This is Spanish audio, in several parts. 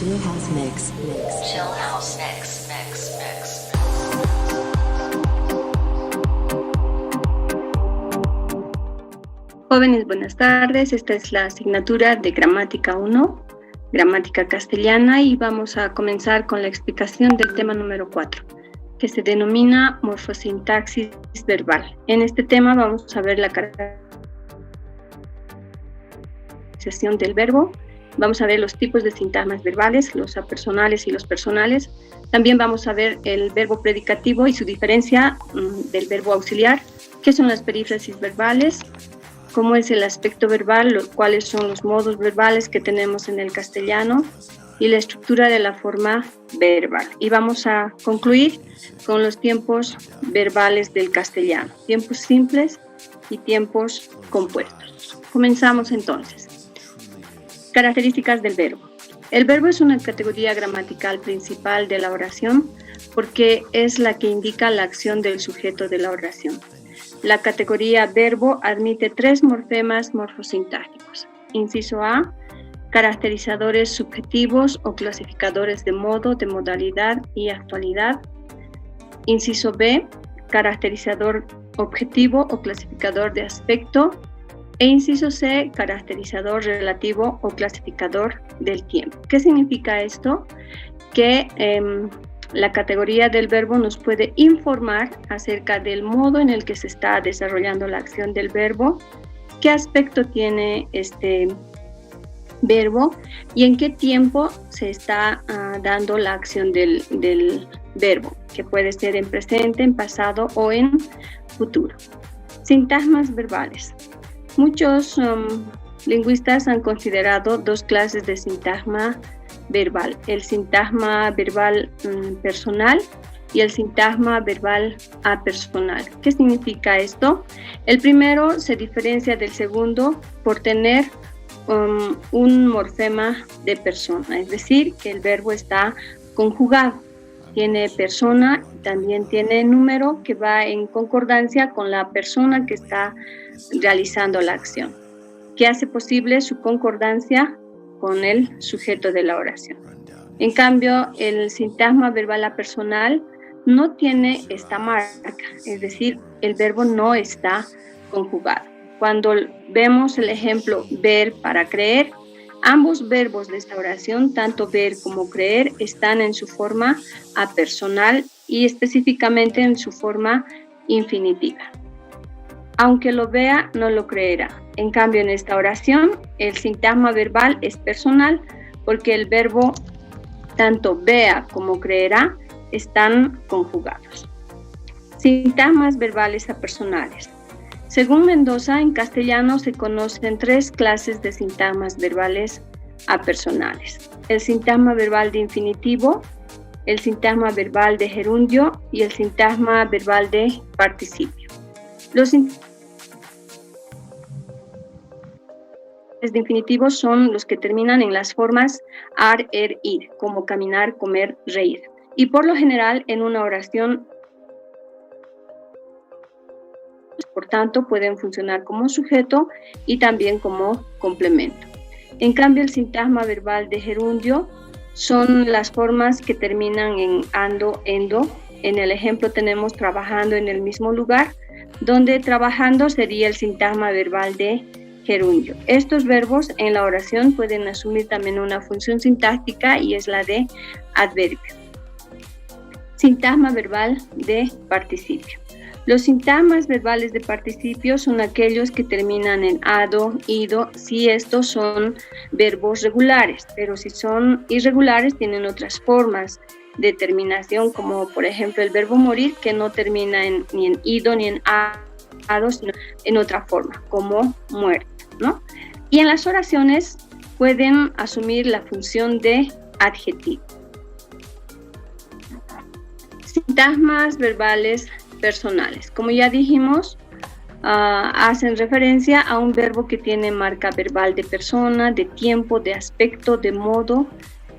Chill House Mix. Chill House Mix. Jóvenes, buenas tardes. Esta es la asignatura de Gramática 1, Gramática Castellana, y vamos a comenzar con la explicación del tema número 4, que se denomina morfosintaxis verbal. En este tema vamos a ver la caracterización del verbo, vamos a ver los tipos de sintagmas verbales, los apersonales y los personales. También vamos a ver el verbo predicativo y su diferencia del verbo auxiliar, qué son las perífrasis verbales, cómo es el aspecto verbal, cuáles son los modos verbales que tenemos en el castellano y la estructura de la forma verbal. Y vamos a concluir con los tiempos verbales del castellano, tiempos simples y tiempos compuestos. Comenzamos entonces. Características del verbo. El verbo es una categoría gramatical principal de la oración porque es la que indica la acción del sujeto de la oración. La categoría verbo admite 3 morfemas morfosintácticos. Inciso A, caracterizadores subjetivos o clasificadores de modo, de modalidad y actualidad. Inciso B, caracterizador objetivo o clasificador de aspecto. E inciso C, caracterizador relativo o clasificador del tiempo. ¿Qué significa esto? Que la categoría del verbo nos puede informar acerca del modo en el que se está desarrollando la acción del verbo, qué aspecto tiene este verbo y en qué tiempo se está dando la acción del verbo, que puede ser en presente, en pasado o en futuro. Sintagmas verbales. Muchos lingüistas han considerado 2 clases de sintagma verbal, el sintagma verbal personal y el sintagma verbal apersonal. ¿Qué significa esto? El primero se diferencia del segundo por tener un morfema de persona, es decir, que el verbo está conjugado, tiene persona y también tiene número que va en concordancia con la persona que está realizando la acción, que hace posible su concordancia con el sujeto de la oración. En cambio, el sintagma verbal apersonal no tiene esta marca, es decir, el verbo no está conjugado. Cuando vemos el ejemplo ver para creer, ambos verbos de esta oración, tanto ver como creer, están en su forma apersonal y específicamente en su forma infinitiva. Aunque lo vea, no lo creerá. En cambio, en esta oración, el sintagma verbal es personal porque el verbo tanto vea como creerá están conjugados. Sintagmas verbales apersonales. Según Mendoza, en castellano se conocen 3 clases de sintagmas verbales apersonales. El sintagma verbal de infinitivo, el sintagma verbal de gerundio y el sintagma verbal de participio. Los de infinitivos son los que terminan en las formas ar, ir, como caminar, comer, reír. Y por lo general en una oración, por tanto, pueden funcionar como sujeto y también como complemento. En cambio, el sintagma verbal de gerundio son las formas que terminan en ando, endo. En el ejemplo tenemos trabajando en el mismo lugar, donde trabajando sería el sintagma verbal de gerundio. Estos verbos en la oración pueden asumir también una función sintáctica y es la de adverbio. Sintagma verbal de participio. Los sintagmas verbales de participio son aquellos que terminan en ado, ido, si estos son verbos regulares, pero si son irregulares tienen otras formas de terminación, como por ejemplo el verbo morir, que no termina ni en ido ni en ado, sino en otra forma, como muerto, ¿no? Y en las oraciones pueden asumir la función de adjetivo. Sintagmas verbales personales. Como ya dijimos, hacen referencia a un verbo que tiene marca verbal de persona, de tiempo, de aspecto, de modo,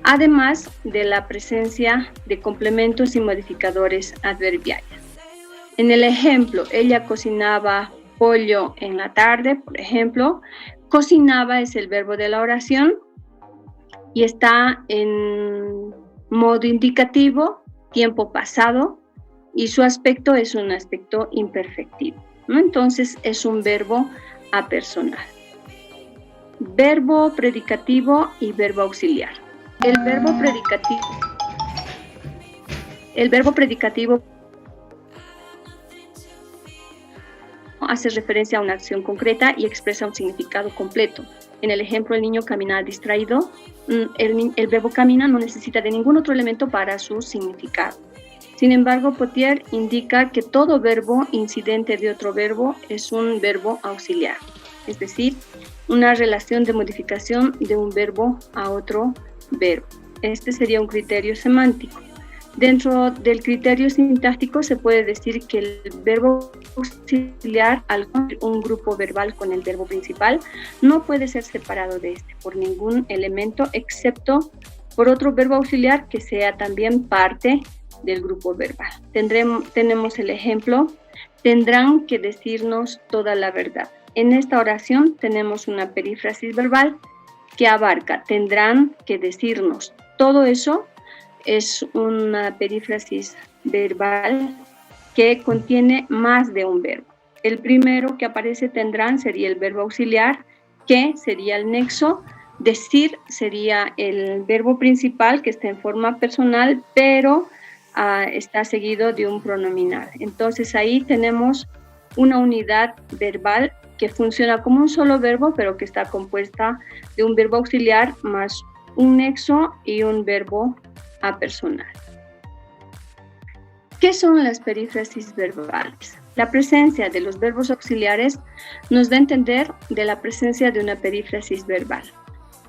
además de la presencia de complementos y modificadores adverbiales. En el ejemplo, ella cocinaba pollo en la tarde, por ejemplo, cocinaba es el verbo de la oración y está en modo indicativo, tiempo pasado, y su aspecto es un aspecto imperfectivo, ¿no? Entonces es un verbo apersonal. Verbo predicativo y verbo auxiliar. El verbo predicativo hace referencia a una acción concreta y expresa un significado completo. En el ejemplo, el niño camina distraído, el verbo camina no necesita de ningún otro elemento para su significado. Sin embargo, Potier indica que todo verbo incidente de otro verbo es un verbo auxiliar, es decir, una relación de modificación de un verbo a otro verbo. Este sería un criterio semántico. Dentro del criterio sintáctico se puede decir que el verbo auxiliar, al construir un grupo verbal con el verbo principal, no puede ser separado de este por ningún elemento, excepto por otro verbo auxiliar que sea también parte del grupo verbal. Tenemos el ejemplo: tendrán que decirnos toda la verdad. En esta oración tenemos una perífrasis verbal que abarca tendrán que decirnos. Todo eso es una perífrasis verbal que contiene más de un verbo. El primero que aparece, tendrán, sería el verbo auxiliar, que sería el nexo, decir sería el verbo principal que está en forma personal, pero está seguido de un pronominal. Entonces ahí tenemos una unidad verbal que funciona como un solo verbo, pero que está compuesta de un verbo auxiliar más un nexo y un verbo apersonal. ¿Qué son las perífrasis verbales? La presencia de los verbos auxiliares nos da a entender de la presencia de una perífrasis verbal.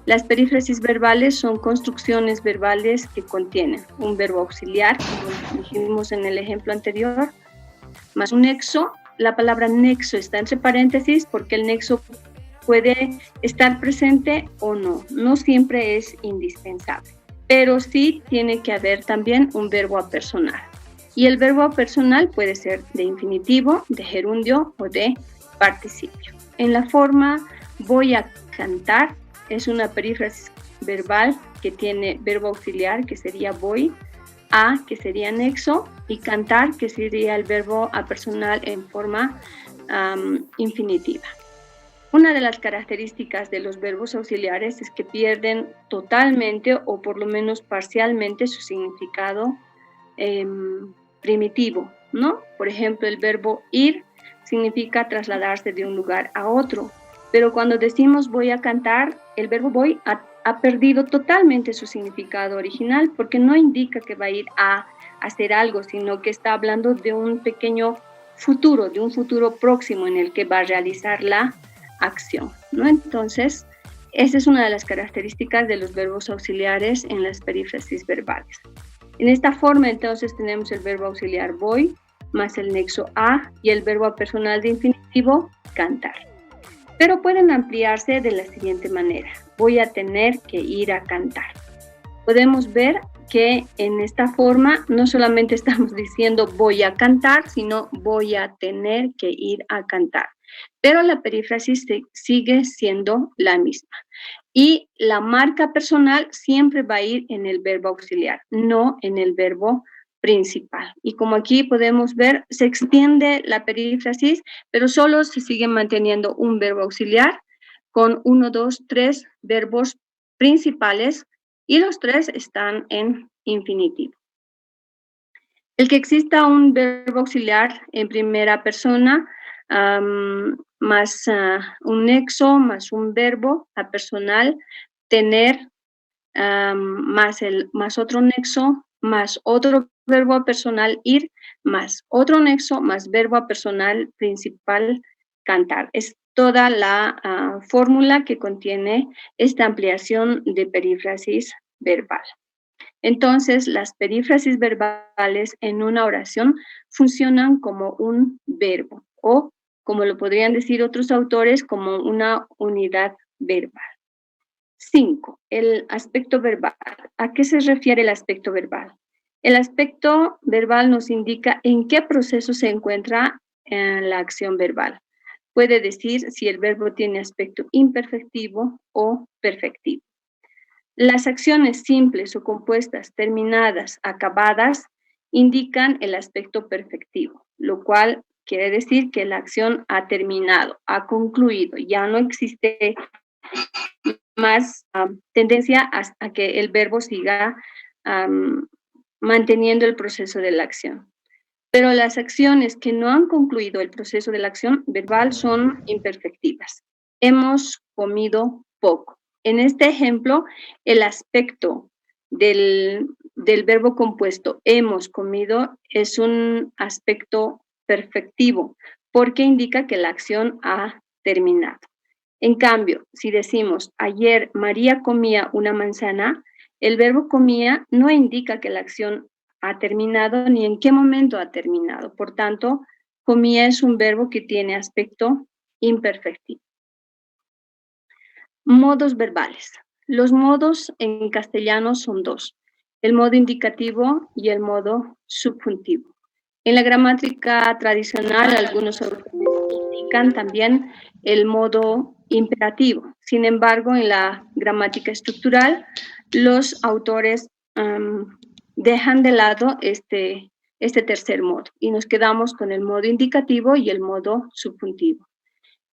Las perífrasis verbales son construcciones verbales que contienen un verbo auxiliar, como dijimos en el ejemplo anterior, más un nexo. La palabra nexo está entre paréntesis porque el nexo puede estar presente o no. No siempre es indispensable, pero sí tiene que haber también un verbo apersonal. Y el verbo apersonal puede ser de infinitivo, de gerundio o de participio. En la forma voy a cantar, es una perífrasis verbal que tiene verbo auxiliar, que sería voy, a, que sería nexo, y cantar, que sería el verbo apersonal en forma infinitiva. Una de las características de los verbos auxiliares es que pierden totalmente o por lo menos parcialmente su significado primitivo, ¿no? Por ejemplo, el verbo ir significa trasladarse de un lugar a otro, pero cuando decimos voy a cantar, el verbo voy ha perdido totalmente su significado original porque no indica que va a ir a hacer algo, sino que está hablando de un pequeño futuro, de un futuro próximo en el que va a realizar la acción, ¿no? Entonces, esa es una de las características de los verbos auxiliares en las perífrasis verbales. En esta forma, entonces, tenemos el verbo auxiliar voy, más el nexo a y el verbo apersonal de infinitivo cantar. Pero pueden ampliarse de la siguiente manera: voy a tener que ir a cantar. Podemos ver que en esta forma no solamente estamos diciendo voy a cantar, sino voy a tener que ir a cantar. Pero la perífrasis sigue siendo la misma. Y la marca personal siempre va a ir en el verbo auxiliar, no en el verbo principal. Y como aquí podemos ver, se extiende la perífrasis, pero solo se sigue manteniendo un verbo auxiliar con 1, 2, 3 verbos principales y los 3 están en infinitivo. El que exista un verbo auxiliar en primera persona más un nexo, más un verbo apersonal, tener más otro nexo, más otro verbo apersonal, ir, más otro nexo, más verbo apersonal principal, cantar. Es toda la fórmula que contiene esta ampliación de perífrasis verbal. Entonces, las perífrasis verbales en una oración funcionan como un verbo o, como lo podrían decir otros autores, como una unidad verbal. 5. El aspecto verbal. ¿A qué se refiere el aspecto verbal? El aspecto verbal nos indica en qué proceso se encuentra la acción verbal. Puede decir si el verbo tiene aspecto imperfectivo o perfectivo. Las acciones simples o compuestas, terminadas, acabadas, indican el aspecto perfectivo, lo cual quiere decir que la acción ha terminado, ha concluido, ya no existe más tendencia a que el verbo siga manteniendo el proceso de la acción. Pero las acciones que no han concluido el proceso de la acción verbal son imperfectivas. Hemos comido poco. En este ejemplo, el aspecto del verbo compuesto hemos comido es un aspecto perfectivo porque indica que la acción ha terminado. En cambio, si decimos ayer María comía una manzana, el verbo comía no indica que la acción ha terminado ni en qué momento ha terminado. Por tanto, comía es un verbo que tiene aspecto imperfectivo. Modos verbales. Los modos en castellano son dos, el modo indicativo y el modo subjuntivo. En la gramática tradicional, algunos autores indican también el modo imperativo. Sin embargo, en la gramática estructural, los autores dejan de lado este tercer modo y nos quedamos con el modo indicativo y el modo subjuntivo.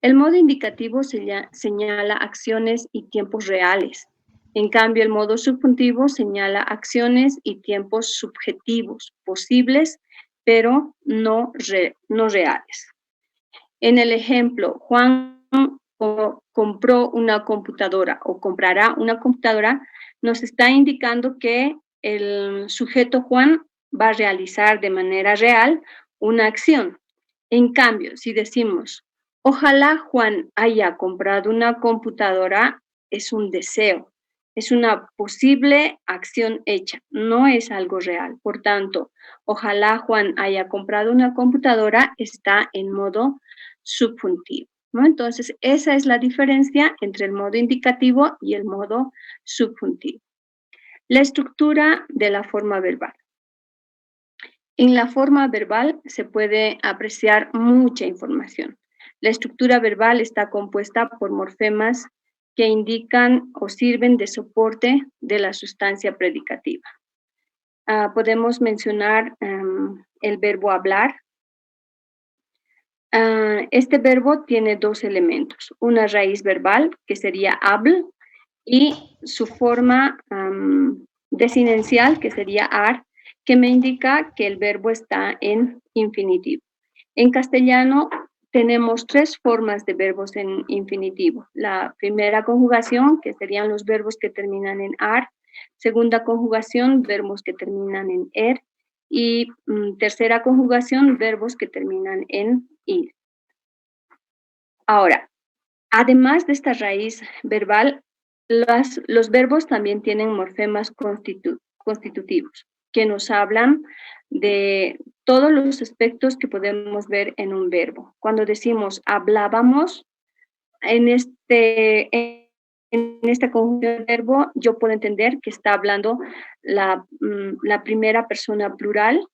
El modo indicativo señala acciones y tiempos reales. En cambio, el modo subjuntivo señala acciones y tiempos subjetivos, posibles, pero no reales. En el ejemplo, Juan compró una computadora o comprará una computadora, nos está indicando que el sujeto Juan va a realizar de manera real una acción. En cambio, si decimos, ojalá Juan haya comprado una computadora, es un deseo, es una posible acción hecha, no es algo real. Por tanto, ojalá Juan haya comprado una computadora está en modo subjuntivo, ¿no? Entonces, esa es la diferencia entre el modo indicativo y el modo subjuntivo. La estructura de la forma verbal. En la forma verbal se puede apreciar mucha información. La estructura verbal está compuesta por morfemas que indican o sirven de soporte de la sustancia predicativa. Podemos mencionar el verbo hablar. Este verbo tiene dos elementos, una raíz verbal, que sería habl, y su forma desinencial, que sería ar, que me indica que el verbo está en infinitivo. En castellano tenemos tres formas de verbos en infinitivo. La primera conjugación, que serían los verbos que terminan en ar. Segunda conjugación, verbos que terminan en er. Y tercera conjugación, verbos que terminan en ir. Ahora, además de esta raíz verbal, los verbos también tienen morfemas constitutivos, que nos hablan de todos los aspectos que podemos ver en un verbo. Cuando decimos hablábamos, en esta conjunción de verbo, yo puedo entender que está hablando la primera persona plural,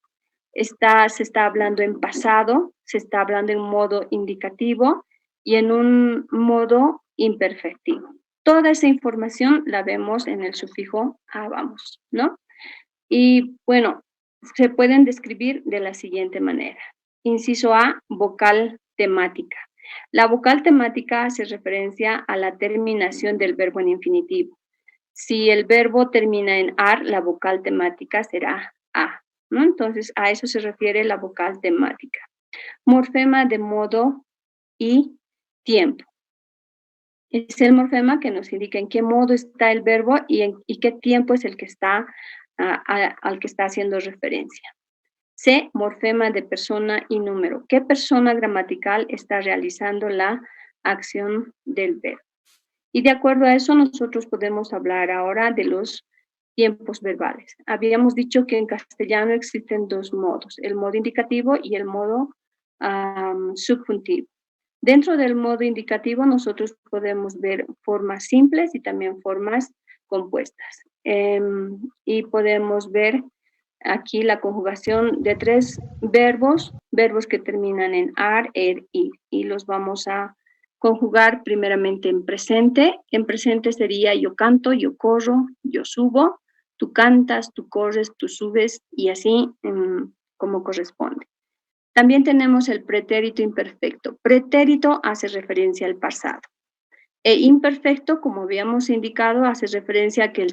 se está hablando en pasado, se está hablando en modo indicativo y en un modo imperfectivo. Toda esa información la vemos en el sufijo habamos, ¿no? Y bueno, se pueden describir de la siguiente manera. Inciso A, vocal temática. La vocal temática hace referencia a la terminación del verbo en infinitivo. Si el verbo termina en ar, la vocal temática será a, ¿no? Entonces, a eso se refiere la vocal temática. Morfema de modo y tiempo. Es el morfema que nos indica en qué modo está el verbo y qué tiempo es el que está al que está haciendo referencia. C, morfema de persona y número. ¿Qué persona gramatical está realizando la acción del verbo? Y de acuerdo a eso, nosotros podemos hablar ahora de los tiempos verbales. Habíamos dicho que en castellano existen dos modos, el modo indicativo y el modo subjuntivo. Dentro del modo indicativo, nosotros podemos ver formas simples y también formas compuestas. Y podemos ver aquí la conjugación de tres verbos que terminan en ar, er, ir, y los vamos a conjugar primeramente en presente. En presente sería yo canto, yo corro, yo subo, tú cantas, tú corres, tú subes y así como corresponde. También tenemos el pretérito imperfecto. Pretérito hace referencia al pasado. E imperfecto, como habíamos indicado, hace referencia a que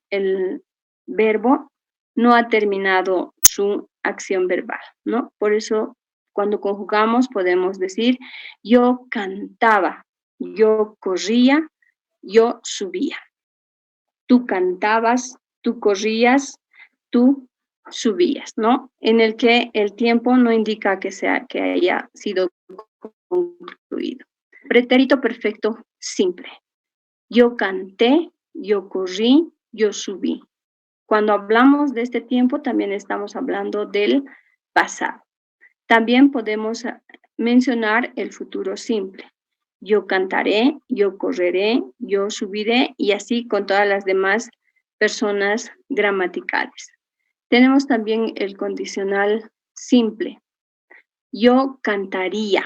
el verbo no ha terminado su acción verbal, ¿no? Por eso, cuando conjugamos, podemos decir, yo cantaba, yo corría, yo subía. Tú cantabas, tú corrías, tú subías, ¿no? En el que el tiempo no indica que haya sido concluido. Pretérito perfecto simple. Yo canté, yo corrí, yo subí. Cuando hablamos de este tiempo, también estamos hablando del pasado. También podemos mencionar el futuro simple. Yo cantaré, yo correré, yo subiré y así con todas las demás personas gramaticales. Tenemos también el condicional simple. Yo cantaría,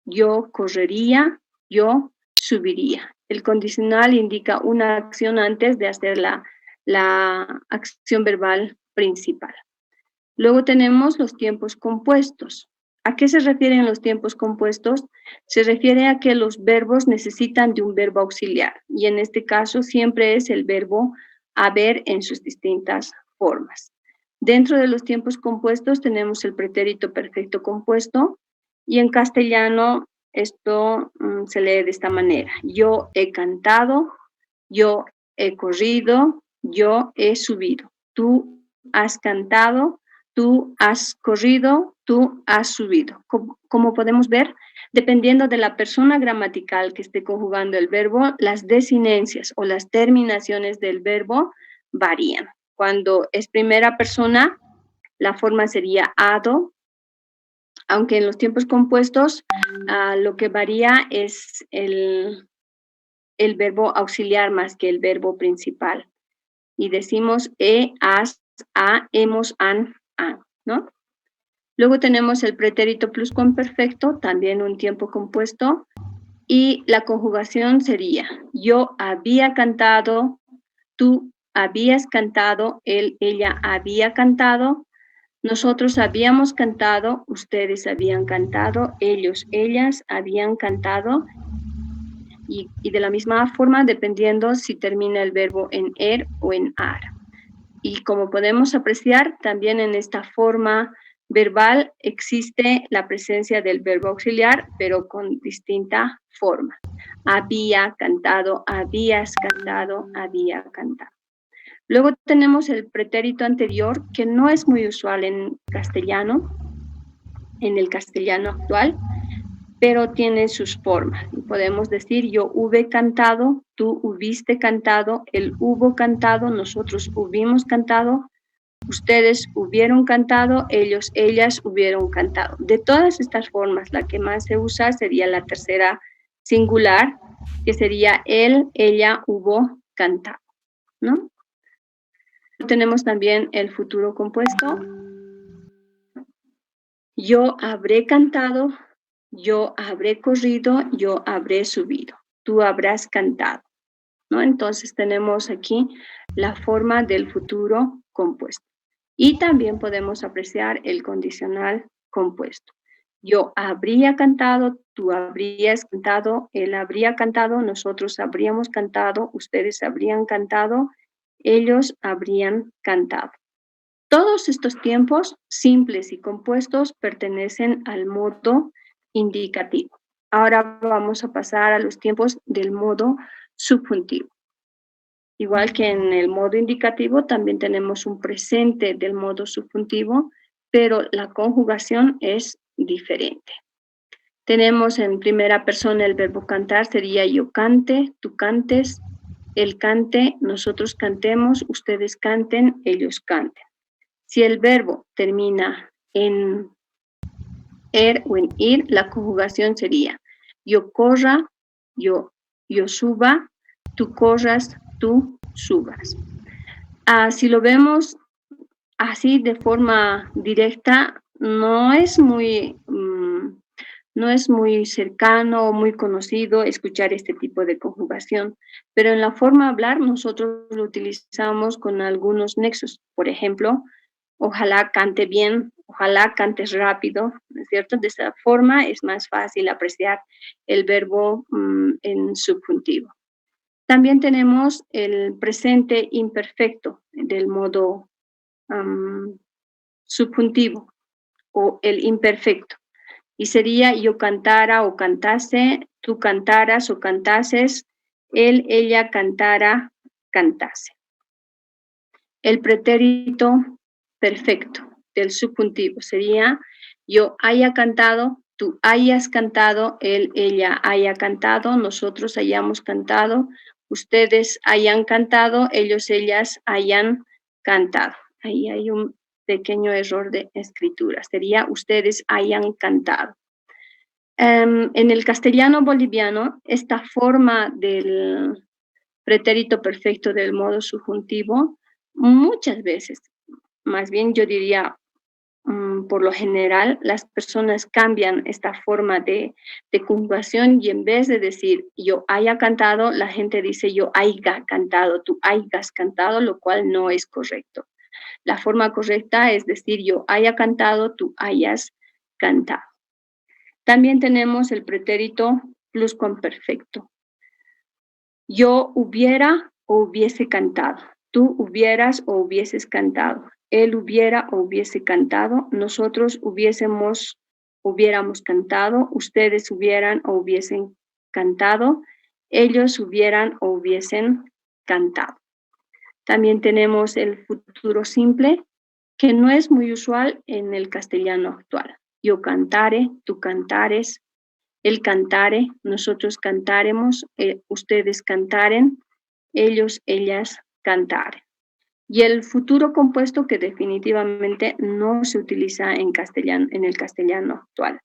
yo correría, yo subiría. El condicional indica una acción antes de hacer la acción verbal principal. Luego tenemos los tiempos compuestos. ¿A qué se refieren los tiempos compuestos? Se refiere a que los verbos necesitan de un verbo auxiliar y en este caso siempre es el verbo haber en sus distintas formas. Dentro de los tiempos compuestos tenemos el pretérito perfecto compuesto y en castellano esto se lee de esta manera. Yo he cantado, yo he corrido, yo he subido. Tú has cantado, tú has corrido, tú has subido. Como podemos ver, dependiendo de la persona gramatical que esté conjugando el verbo, las desinencias o las terminaciones del verbo varían. Cuando es primera persona, la forma sería ado, aunque en los tiempos compuestos lo que varía es el verbo auxiliar más que el verbo principal. Y decimos has, a, hemos, han, ¿no? Luego tenemos el pretérito pluscuamperfecto, también un tiempo compuesto, y la conjugación sería yo había cantado, tú habías cantado, él, ella había cantado, nosotros habíamos cantado, ustedes habían cantado, ellos, ellas habían cantado, y de la misma forma dependiendo si termina el verbo en er o en ar. Y como podemos apreciar, también en esta forma verbal existe la presencia del verbo auxiliar, pero con distinta forma. Había cantado, habías cantado, había cantado. Luego tenemos el pretérito anterior, que no es muy usual en castellano, en el castellano actual, pero tiene sus formas. Y podemos decir, yo hube cantado, tú hubiste cantado, él hubo cantado, nosotros hubimos cantado, ustedes hubieron cantado, ellos, ellas hubieron cantado. De todas estas formas, la que más se usa sería la tercera singular, que sería él, ella, hubo cantado, ¿no? Tenemos también el futuro compuesto. Yo habré cantado, yo habré corrido, yo habré subido, tú habrás cantado, ¿no? Entonces tenemos aquí la forma del futuro compuesto. Y también podemos apreciar el condicional compuesto. Yo habría cantado, tú habrías cantado, él habría cantado, nosotros habríamos cantado, ustedes habrían cantado, ellos habrían cantado. Todos estos tiempos simples y compuestos pertenecen al modo indicativo. Ahora vamos a pasar a los tiempos del modo subjuntivo. Igual que en el modo indicativo, también tenemos un presente del modo subjuntivo, pero la conjugación es diferente. Tenemos en primera persona el verbo cantar, sería yo cante, tú cantes, él cante, nosotros cantemos, ustedes canten, ellos canten. Si el verbo termina en er o en ir, la conjugación sería yo corra, yo suba, tú corras, tú subas. Si lo vemos así de forma directa, no es muy no es muy cercano o muy conocido escuchar este tipo de conjugación, pero en la forma de hablar nosotros lo utilizamos con algunos nexos. Por ejemplo, ojalá cante bien, ojalá cantes rápido, ¿no es cierto? De esa forma es más fácil apreciar el verbo en subjuntivo. También tenemos el presente imperfecto del modo subjuntivo o el imperfecto. Y sería yo cantara o cantase, tú cantaras o cantases, él, ella cantara, cantase. El pretérito perfecto del subjuntivo sería yo haya cantado, tú hayas cantado, él, ella haya cantado, nosotros hayamos cantado, ustedes hayan cantado, ellos, ellas hayan cantado. Ahí hay un pequeño error de escritura, sería ustedes hayan cantado. En el castellano boliviano, esta forma del pretérito perfecto del modo subjuntivo, muchas veces, más bien yo diría, por lo general, las personas cambian esta forma de conjugación y en vez de decir yo haya cantado, la gente dice yo haya cantado, tú hayas cantado, lo cual no es correcto. La forma correcta es decir yo haya cantado, tú hayas cantado. También tenemos el pretérito pluscuamperfecto. Yo hubiera o hubiese cantado. Tú hubieras o hubieses cantado. Él hubiera o hubiese cantado. Nosotros hubiéramos cantado. Ustedes hubieran o hubiesen cantado. Ellos hubieran o hubiesen cantado. También tenemos el futuro simple, que no es muy usual en el castellano actual. Yo cantare, tú cantares, él cantare, nosotros cantaremos, ustedes cantaren, ellos, ellas cantaren. Y el futuro compuesto que definitivamente no se utiliza en castellano, en el castellano actual.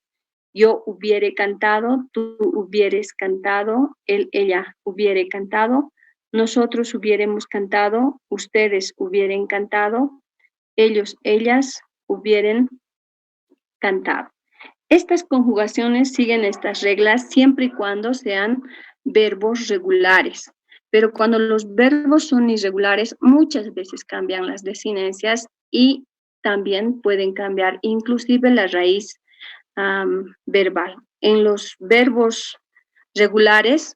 Yo hubiere cantado, tú hubieres cantado, él, ella hubiere cantado, nosotros hubiéramos cantado, ustedes hubieren cantado, ellos, ellas hubieren cantado. Estas conjugaciones siguen estas reglas siempre y cuando sean verbos regulares, pero cuando los verbos son irregulares, muchas veces cambian las desinencias y también pueden cambiar inclusive la raíz verbal. En los verbos regulares,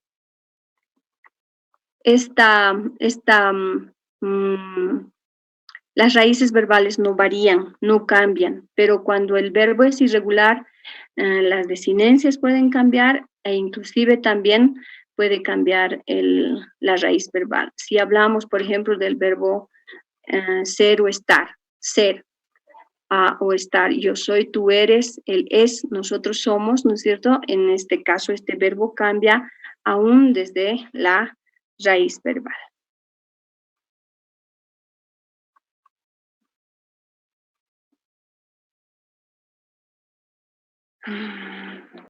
las raíces verbales no varían, no cambian, pero cuando el verbo es irregular, las desinencias pueden cambiar e inclusive también puede cambiar la raíz verbal. Si hablamos, por ejemplo, del verbo ser o estar, ser o estar, yo soy, tú eres, él es, nosotros somos, ¿no es cierto? En este caso, este verbo cambia aún desde la raíz verbal.